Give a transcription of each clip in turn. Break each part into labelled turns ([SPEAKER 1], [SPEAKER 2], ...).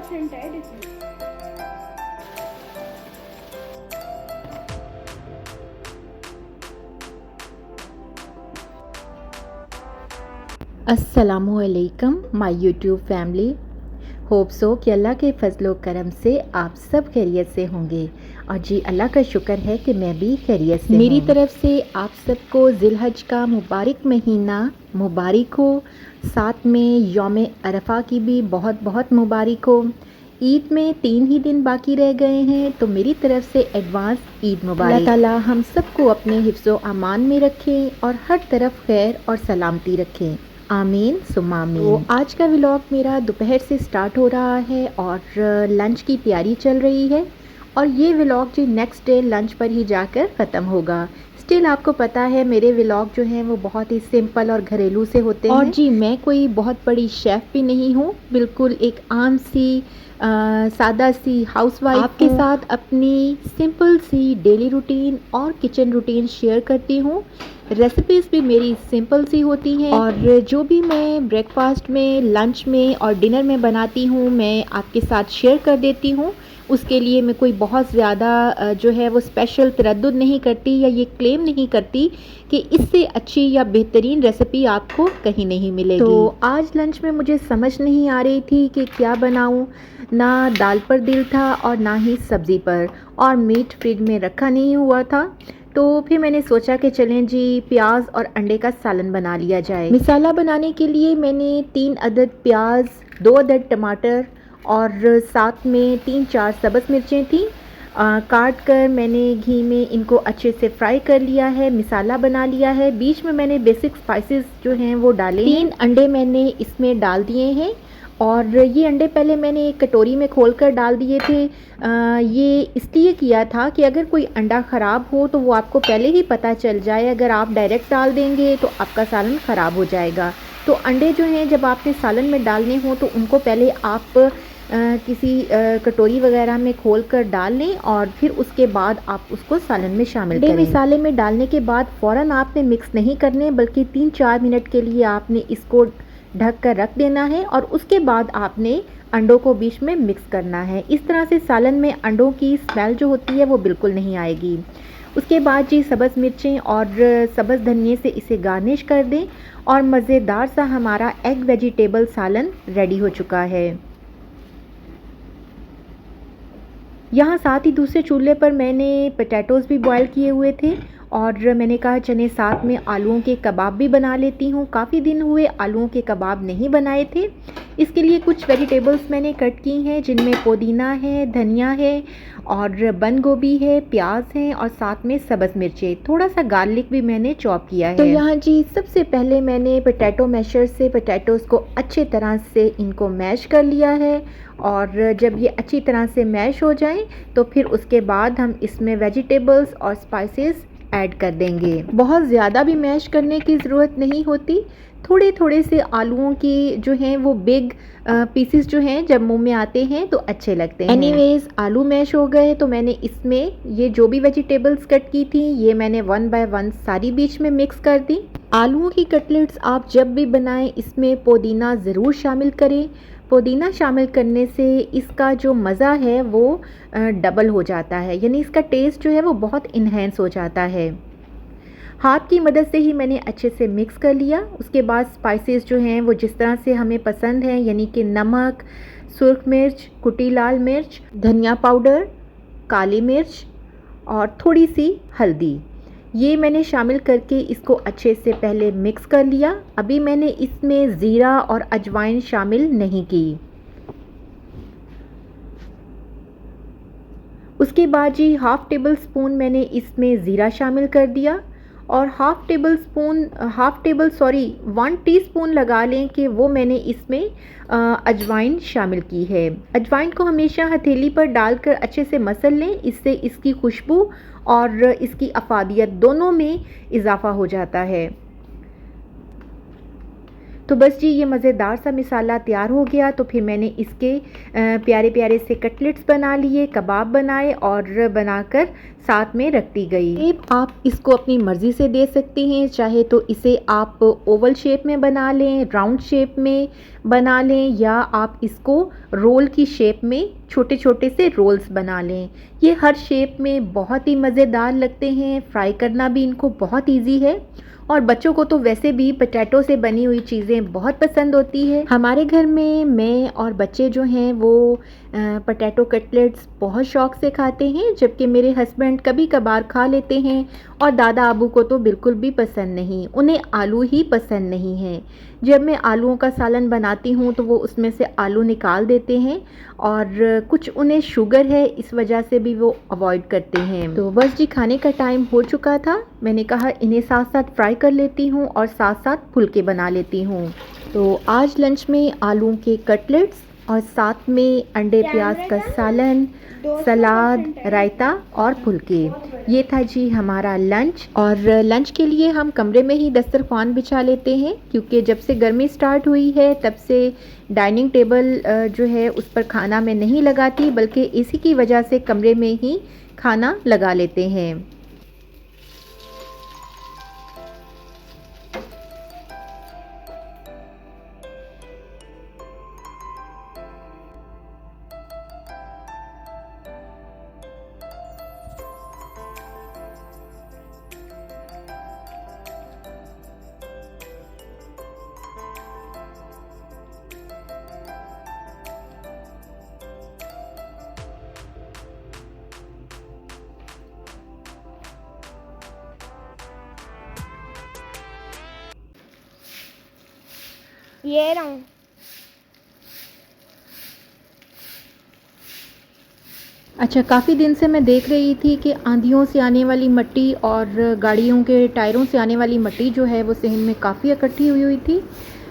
[SPEAKER 1] 100% है इसमें।
[SPEAKER 2] अस्सलामुअलैकुम my YouTube family. Hope so कि अल्लाह के फजलो करम से आप सब खैरियत से होंगे। और जी अल्लाह का शुक्र है कि मैं भी खैरियत से मेरी तरफ से आप सबको ज़िलहज का मुबारक महीना मुबारक हो। साथ में यौम अरफा की भी बहुत बहुत मुबारक हो। ईद में 3 ही दिन बाकी रह गए हैं, तो मेरी तरफ से एडवांस ईद मुबारक। अल्लाह ताला हम सबको अपने हिफ्ज़ो अमान में रखें और हर तरफ खैर और सलामती रखें। आमीन सुम्मा आमीन। तो आज का व्लॉग मेरा दोपहर से स्टार्ट हो रहा है और लंच की तैयारी चल रही है, और ये व्लॉग जी नेक्स्ट डे लंच पर ही जाकर ख़त्म होगा। स्टिल आपको पता है मेरे व्लॉग जो हैं वो बहुत ही सिंपल और घरेलू से होते हैं। और जी मैं कोई बहुत बड़ी शेफ़ भी नहीं हूँ, बिल्कुल एक आम सी सादा सी हाउसवाइफ आपके साथ अपनी सिंपल सी डेली रूटीन और किचन रूटीन शेयर करती हूँ। रेसिपीज़ भी मेरी सिंपल सी होती हैं, और जो भी मैं ब्रेकफास्ट में, लंच में और डिनर में बनाती हूँ मैं आपके साथ शेयर कर देती हूँ। उसके लिए मैं कोई बहुत ज़्यादा जो है वो स्पेशल तरद्दुद नहीं करती या ये क्लेम नहीं करती कि इससे अच्छी या बेहतरीन रेसिपी आपको कहीं नहीं मिलेगी। तो आज लंच में मुझे समझ नहीं आ रही थी कि क्या बनाऊँ। ना दाल पर दिल था और ना ही सब्ज़ी पर, और मीट फ्रिज में रखा नहीं हुआ था। तो फिर मैंने सोचा कि चलें जी प्याज और अंडे का सालन बना लिया जाए। मसाला बनाने के लिए मैंने 3 अदद प्याज, 2 अदद टमाटर और साथ में 3-4 सब्ज़ मिर्चें थी। काट कर मैंने घी में इनको अच्छे से फ्राई कर लिया है, मसाला बना लिया है। बीच में मैंने बेसिक स्पाइसेस जो हैं वो डाले हैं। 3 अंडे मैंने इसमें डाल दिए हैं, और ये अंडे पहले मैंने एक कटोरी में खोलकर डाल दिए थे। ये इसलिए किया था कि अगर कोई अंडा ख़राब हो तो वो आपको पहले ही पता चल जाए। अगर आप डायरेक्ट डाल देंगे तो आपका सालन ख़राब हो जाएगा। तो अंडे जो हैं जब आपने सालन में डालने हो तो उनको पहले आप किसी कटोरी वगैरह में खोल कर डाल लें, और फिर उसके बाद आप उसको सालन में शामिल करें। मसाले में डालने के बाद फ़ौरन आपने मिक्स नहीं करने, बल्कि 3-4 मिनट के लिए आपने इसको ढक कर रख देना है, और उसके बाद आपने अंडों को बीच में मिक्स करना है। इस तरह से सालन में अंडों की स्मेल जो होती है वो बिल्कुल नहीं आएगी। उसके बाद जी सब्ज़ मिर्चें और सब्ज़ धनिए से इसे गार्निश कर दें, और मज़ेदार सा हमारा एग वेजिटेबल सालन रेडी हो चुका है। यहाँ साथ ही दूसरे चूल्हे पर मैंने पोटैटोज़ भी बॉयल किए हुए थे, और मैंने कहा चने साथ में आलूओं के कबाब भी बना लेती हूँ। काफ़ी दिन हुए आलूओं के कबाब नहीं बनाए थे। इसके लिए कुछ वेजिटेबल्स मैंने कट की हैं, जिनमें पुदीना है, धनिया है और बंद गोभी है, प्याज है, और साथ में सब्ज़ मिर्चें, थोड़ा सा गार्लिक भी मैंने चॉप किया है। तो यहाँ जी सबसे पहले मैंने पोटैटो मैशर से पोटैटोज़ को अच्छे तरह से इनको मैश कर लिया है, और जब ये अच्छी तरह से मैश हो जाएं तो फिर उसके बाद हम इसमें वेजिटेबल्स और स्पाइसेस ऐड कर देंगे। बहुत ज़्यादा भी मैश करने की ज़रूरत नहीं होती। थोड़े थोड़े से आलूओं की जो हैं वो बिग पीसेस जो हैं जब मुंह में आते हैं तो अच्छे लगते हैं। एनीवेज आलू मैश हो गए तो मैंने इसमें ये जो भी वेजिटेबल्स कट की थी ये मैंने 1 बाय 1 सारी बीच में मिक्स कर दी। आलूओं की कटलेट्स आप जब भी बनाएं इसमें पुदीना ज़रूर शामिल करें। पुदीना शामिल करने से इसका जो मज़ा है वो डबल हो जाता है, यानी इसका टेस्ट जो है वो बहुत इन्हेंस हो जाता है। हाथ की मदद से ही मैंने अच्छे से मिक्स कर लिया। उसके बाद स्पाइसेस जो हैं वो जिस तरह से हमें पसंद है, यानी कि नमक, सुर्ख मिर्च, कुटी लाल मिर्च, धनिया पाउडर, काली मिर्च और थोड़ी सी हल्दी, ये मैंने शामिल करके इसको अच्छे से पहले मिक्स कर लिया। अभी मैंने इसमें ज़ीरा और अजवाइन शामिल नहीं की। उसके बाद जी 1/2 टेबल स्पून मैंने इसमें ज़ीरा शामिल कर दिया, और 1 टीस्पून लगा लें कि वो मैंने इसमें अजवाइन शामिल की है। अजवाइन को हमेशा हथेली पर डालकर अच्छे से मसल लें, इससे इसकी खुशबू और इसकी अफादियत दोनों में इजाफ़ा हो जाता है। तो बस जी ये मज़ेदार सा मिसाला तैयार हो गया। तो फिर मैंने इसके प्यारे प्यारे से कटलेट्स बना लिए, कबाब बनाए और बनाकर साथ में रखती गई। आप इसको अपनी मर्ज़ी से दे सकती हैं, चाहे तो इसे आप ओवल शेप में बना लें, राउंड शेप में बना लें, या आप इसको रोल की शेप में छोटे छोटे से रोल्स बना लें। ये हर शेप में बहुत ही मज़ेदार लगते हैं, फ्राई करना भी इनको बहुत ईजी है और बच्चों को तो वैसे भी पोटैटो से बनी हुई चीज़ें बहुत पसंद होती है। हमारे घर में मैं और बच्चे जो हैं वो पोटैटो कटलेट्स बहुत शौक़ से खाते हैं, जबकि मेरे हस्बैंड कभी कभार खा लेते हैं और दादा अबू को तो बिल्कुल भी पसंद नहीं, उन्हें आलू ही पसंद नहीं है। जब मैं आलूओं का सालन बनाती हूँ तो वो उसमें से आलू निकाल देते हैं और कुछ उन्हें शुगर है इस वजह से भी वो अवॉइड करते हैं। तो बस जी खाने का टाइम हो चुका था, मैंने कहा इन्हें साथ साथ फ्राई कर लेती हूँ और साथ साथ फुलके बना लेती हूँ। तो आज लंच में आलू के कटलेट्स और साथ में अंडे प्याज का सालन, सलाद, रायता और फुलके, ये था जी हमारा लंच। और लंच के लिए हम कमरे में ही दस्तरखान बिछा लेते हैं, क्योंकि जब से गर्मी स्टार्ट हुई है तब से डाइनिंग टेबल जो है उस पर खाना मैं नहीं लगाती, बल्कि इसी की वजह से कमरे में ही खाना लगा लेते हैं।
[SPEAKER 1] ये रहा।
[SPEAKER 2] अच्छा, काफ़ी दिन से मैं देख रही थी कि आंधियों से आने वाली मिट्टी और गाड़ियों के टायरों से आने वाली मिट्टी जो है वो सहन में काफ़ी इकट्ठी हुई हुई थी।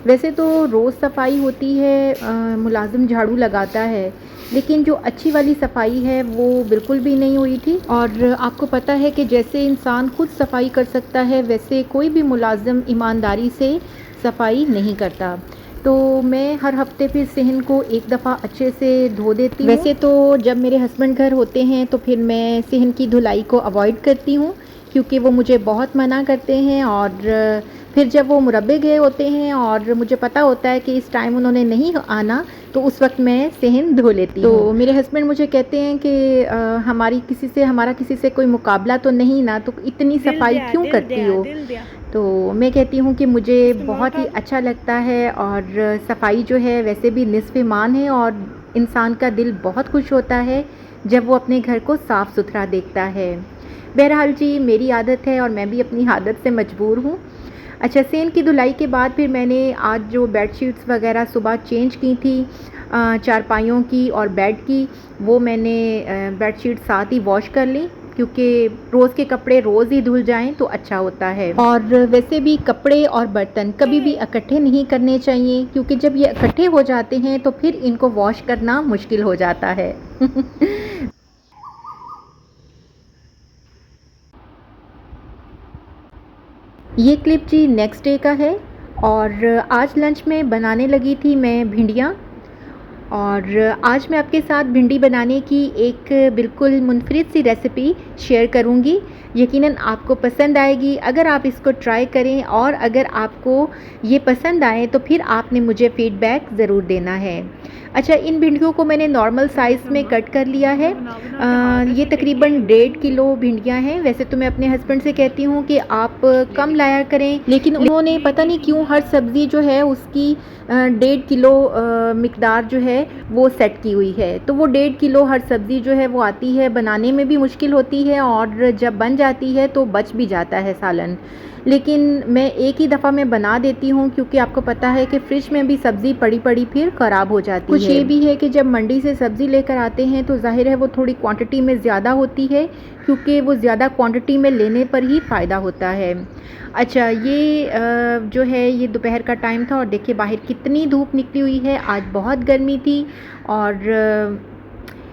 [SPEAKER 2] वैसे तो रोज़ सफाई होती है, मुलाजिम झाड़ू लगाता है, लेकिन जो अच्छी वाली सफाई है वो बिल्कुल भी नहीं हुई थी। और आपको पता है कि जैसे इंसान खुद सफाई कर सकता है, वैसे कोई भी मुलाजिम ईमानदारी से सफाई नहीं करता। तो मैं हर हफ्ते फिर सहन को एक दफ़ा अच्छे से धो देती हूँ। वैसे तो जब मेरे हस्बैंड घर होते हैं तो फिर मैं सहन की धुलाई को अवॉइड करती हूँ, क्योंकि वो मुझे बहुत मना करते हैं। और फिर जब वो मुरब्बे गए होते हैं और मुझे पता होता है कि इस टाइम उन्होंने नहीं आना, तो उस वक्त मैं सहन धो लेती हूँ। तो मेरे हस्बैंड मुझे कहते हैं कि हमारा किसी से कोई मुकाबला तो नहीं ना, तो इतनी सफाई क्यों करती हो। तो मैं कहती हूँ कि मुझे बहुत ही अच्छा लगता है, और सफाई जो है वैसे भी निस्फ़ ईमान है, और इंसान का दिल बहुत खुश होता है जब वो अपने घर को साफ़ सुथरा देखता है। बहरहाल जी मेरी आदत है और मैं भी अपनी आदत से मजबूर हूँ। अच्छा, सेन की धुलाई के बाद फिर मैंने आज जो बेडशीट्स वगैरह सुबह चेंज की थी, चारपाइयों की और बेड की, वो मैंने बेडशीट साथ ही वॉश कर ली, क्योंकि रोज़ के कपड़े रोज़ ही धुल जाएं तो अच्छा होता है। और वैसे भी कपड़े और बर्तन कभी भी इकट्ठे नहीं करने चाहिए, क्योंकि जब ये इकट्ठे हो जाते हैं तो फिर इनको वॉश करना मुश्किल हो जाता है। ये क्लिप जी नेक्स्ट डे का है, और आज लंच में बनाने लगी थी मैं भिंडियाँ। और आज मैं आपके साथ भिंडी बनाने की एक बिल्कुल मुनफरिद सी रेसिपी शेयर करूंगी। यकीनन आपको पसंद आएगी अगर आप इसको ट्राई करें, और अगर आपको ये पसंद आए तो फिर आपने मुझे फ़ीडबैक ज़रूर देना है। अच्छा, इन भिंडियों को मैंने नॉर्मल साइज़ में कट कर लिया है। ये तकरीबन 1.5 किलो भिंडियाँ हैं। वैसे तो मैं अपने हस्बैंड से कहती हूँ कि आप कम लाया करें, लेकिन उन्होंने पता नहीं क्यों हर सब्ज़ी जो है उसकी 1.5 किलो मिकदार जो है वो सेट की हुई है। तो वो 1.5 किलो हर सब्ज़ी जो है वो आती है, बनाने में भी मुश्किल होती है, और जब बन जाती है तो बच भी जाता है सालन। लेकिन मैं एक ही दफ़ा में बना देती हूँ, क्योंकि आपको पता है कि फ्रिज में भी सब्ज़ी पड़ी पड़ी फिर ख़राब हो जाती है। कुछ ये भी है कि जब मंडी से सब्ज़ी लेकर आते हैं तो ज़ाहिर है वो थोड़ी क्वांटिटी में ज़्यादा होती है, क्योंकि वो ज़्यादा क्वांटिटी में लेने पर ही फ़ायदा होता है। अच्छा, ये जो है ये दोपहर का टाइम था, और देखिए बाहर कितनी धूप निकली हुई है। आज बहुत गर्मी थी, और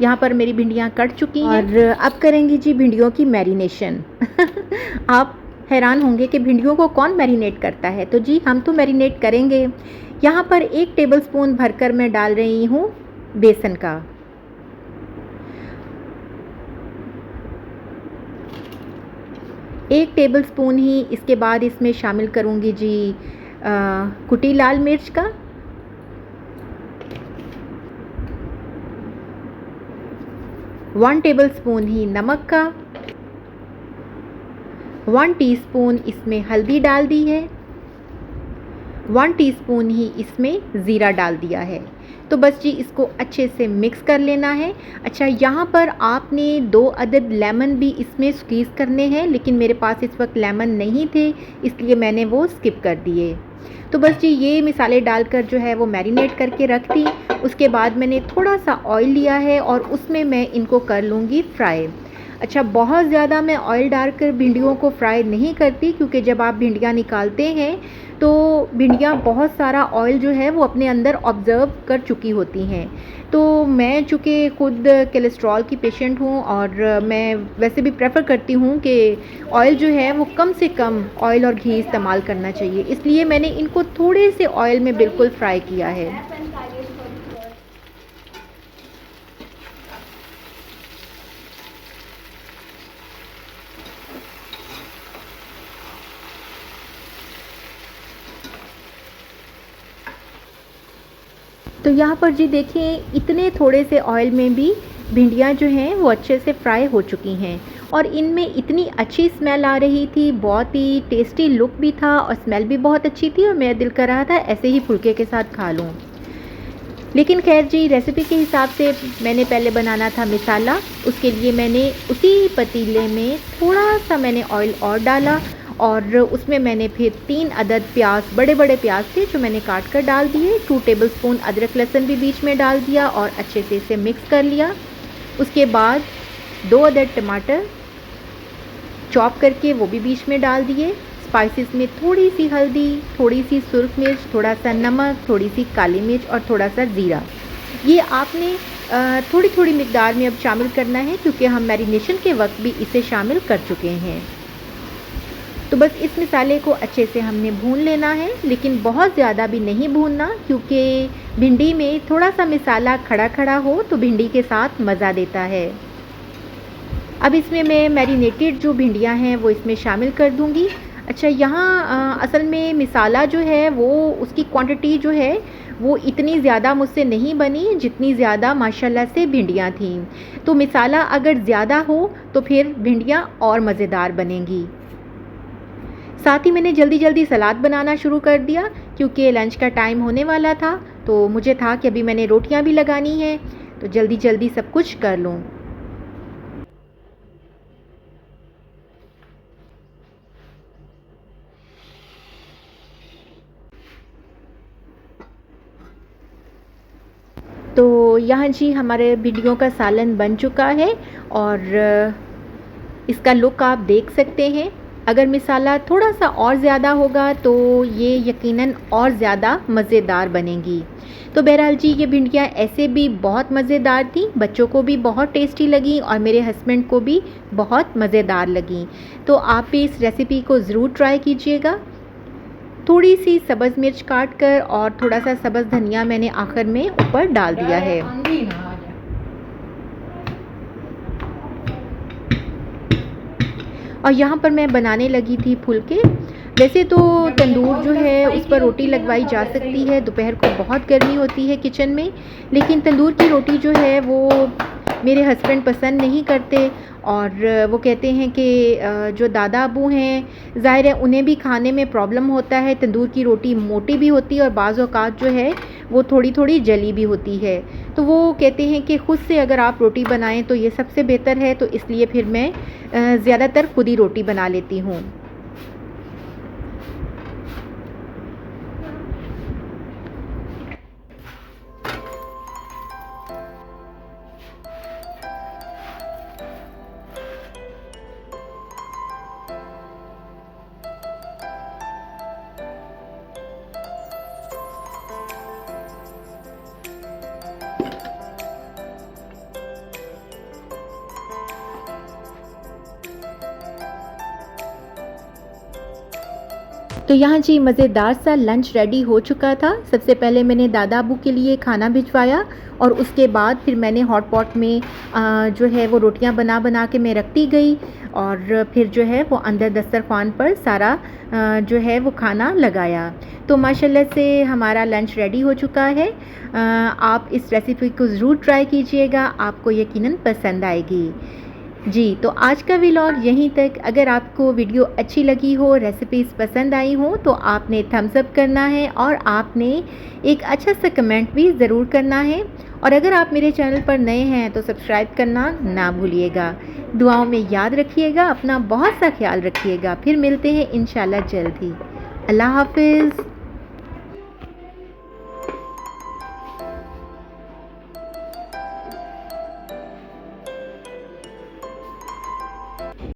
[SPEAKER 2] यहाँ पर मेरी भिंडियाँ कट चुकी हैं, और अब करेंगे जी भिंडियों की मैरिनेशन। आप हैरान होंगे कि भिंडियों को कौन मैरिनेट करता है। तो जी हम तो मैरिनेट करेंगे। यहाँ पर 1 टेबलस्पून भरकर मैं डाल रही हूँ बेसन का। एक टेबलस्पून ही इसके बाद इसमें शामिल करूँगी जी कुटी लाल मिर्च का। वन टेबलस्पून ही नमक का। 1 टीस्पून इसमें हल्दी डाल दी है। 1 टीस्पून ही इसमें ज़ीरा डाल दिया है। तो बस जी इसको अच्छे से मिक्स कर लेना है। अच्छा, यहाँ पर आपने 2 अदद लेमन भी इसमें स्क्वीज़ करने हैं, लेकिन मेरे पास इस वक्त लेमन नहीं थे, इसलिए मैंने वो स्किप कर दिए। तो बस जी ये मिसाले डालकर जो है वो मैरिनेट करके रख दी। उसके बाद मैंने थोड़ा सा ऑयल लिया है और उसमें मैं इनको कर लूँगी फ्राई। अच्छा, बहुत ज़्यादा मैं ऑयल डालकर भिंडियों को फ्राई नहीं करती, क्योंकि जब आप भिंडियाँ निकालते हैं तो भिंडियाँ बहुत सारा ऑयल जो है वो अपने अंदर ऑब्ज़र्व कर चुकी होती हैं। तो मैं चूँकि खुद कोलेस्ट्रॉल की पेशेंट हूँ और मैं वैसे भी प्रेफर करती हूँ कि ऑयल जो है वो कम से कम ऑयल और घी इस्तेमाल करना चाहिए, इसलिए मैंने इनको थोड़े से ऑयल में बिल्कुल फ्राई किया है। तो यहाँ पर जी देखिए इतने थोड़े से ऑयल में भी भिंडियाँ जो हैं वो अच्छे से फ्राई हो चुकी हैं और इनमें इतनी अच्छी स्मेल आ रही थी, बहुत ही टेस्टी लुक भी था और स्मेल भी बहुत अच्छी थी और मेरा दिल कर रहा था ऐसे ही फुल्के के साथ खा लूँ। लेकिन खैर जी रेसिपी के हिसाब से मैंने पहले बनाना था मिसाला, उसके लिए मैंने उसी पतीले में थोड़ा सा मैंने ऑयल और डाला और उसमें मैंने फिर 3 अदद प्याज, बड़े बड़े प्याज थे जो मैंने काट कर डाल दिए। 2 टेबलस्पून अदरक लहसुन भी बीच में डाल दिया और अच्छे से इसे मिक्स कर लिया। उसके बाद 2 अदद टमाटर चॉप करके वो भी बीच में डाल दिए। स्पाइसेस में थोड़ी सी हल्दी, थोड़ी सी सुर्ख मिर्च, थोड़ा सा नमक, थोड़ी सी काली मिर्च और थोड़ा सा ज़ीरा। ये आपने थोड़ी थोड़ी मिकदार में अब शामिल करना है, क्योंकि हम मैरिनेशन के वक्त भी इसे शामिल कर चुके हैं। तो बस इस मिसाले को अच्छे से हमने भून लेना है, लेकिन बहुत ज़्यादा भी नहीं भूनना, क्योंकि भिंडी में थोड़ा सा मिसाला खड़ा खड़ा हो तो भिंडी के साथ मज़ा देता है। अब इसमें मैं मैरिनेटेड जो भिंडियाँ हैं वो इसमें शामिल कर दूँगी। अच्छा, यहाँ असल में मिसाला जो है वो उसकी क्वांटिटी जो है वो इतनी ज़्यादा मुझसे नहीं बनी जितनी ज़्यादा माशाल्लाह से भिंडियाँ थीं। तो मिसाला अगर ज़्यादा हो तो फिर भिंडियाँ और मज़ेदार बनेंगी। साथ ही मैंने जल्दी जल्दी सलाद बनाना शुरू कर दिया, क्योंकि लंच का टाइम होने वाला था। तो मुझे था कि अभी मैंने रोटियां भी लगानी हैं, तो जल्दी जल्दी सब कुछ कर लूँ। तो यहाँ जी हमारे भिंडियों का सालन बन चुका है और इसका लुक आप देख सकते हैं। अगर मिसाला थोड़ा सा और ज़्यादा होगा तो ये यकीनन और ज़्यादा मज़ेदार बनेंगी। तो बहरहाल जी ये भिंडियाँ ऐसे भी बहुत मज़ेदार थी, बच्चों को भी बहुत टेस्टी लगी और मेरे हस्बैंड को भी बहुत मज़ेदार लगी। तो आप भी इस रेसिपी को ज़रूर ट्राई कीजिएगा। थोड़ी सी सब्ज़ मिर्च काट कर और थोड़ा सा सब्ज़ धनिया मैंने आखिर में ऊपर डाल दिया है। और यहाँ पर मैं बनाने लगी थी फुलके। वैसे तो तंदूर जो है उस पर रोटी लगवाई जा सकती है, दोपहर को बहुत गर्मी होती है किचन में, लेकिन तंदूर की रोटी जो है वो मेरे हस्बैंड पसंद नहीं करते और वो कहते हैं कि जो दादा अबू हैं ज़ाहिर है उन्हें भी खाने में प्रॉब्लम होता है। तंदूर की रोटी मोटी भी होती है और बाज़ औक़ात जो है वो थोड़ी थोड़ी जली भी होती है। तो वो कहते हैं कि ख़ुद से अगर आप रोटी बनाएं तो ये सबसे बेहतर है, तो इसलिए फिर मैं ज़्यादातर खुद ही रोटी बना लेती हूँ। तो यहाँ जी मज़ेदार सा लंच रेडी हो चुका था। सबसे पहले मैंने दादा अबू के लिए खाना भिजवाया और उसके बाद फिर मैंने हॉट पॉट में जो है वो रोटियाँ बना बना के मैं रखती गई और फिर जो है वो अंदर दस्तरखान पर सारा जो है वो खाना लगाया। तो माशाल्लाह से हमारा लंच रेडी हो चुका है। आप इस रेसिपी को ज़रूर ट्राई कीजिएगा, आपको यकीनन पसंद आएगी। जी, तो आज का व्लॉग यहीं तक। अगर आपको वीडियो अच्छी लगी हो, रेसिपीज़ पसंद आई हो तो आपने थम्स अप करना है और आपने एक अच्छा सा कमेंट भी ज़रूर करना है। और अगर आप मेरे चैनल पर नए हैं तो सब्सक्राइब करना ना भूलिएगा। दुआओं में याद रखिएगा, अपना बहुत सा ख्याल रखिएगा। फिर मिलते हैं इंशाल्लाह जल्द ही। अल्लाह हाफ़िज़।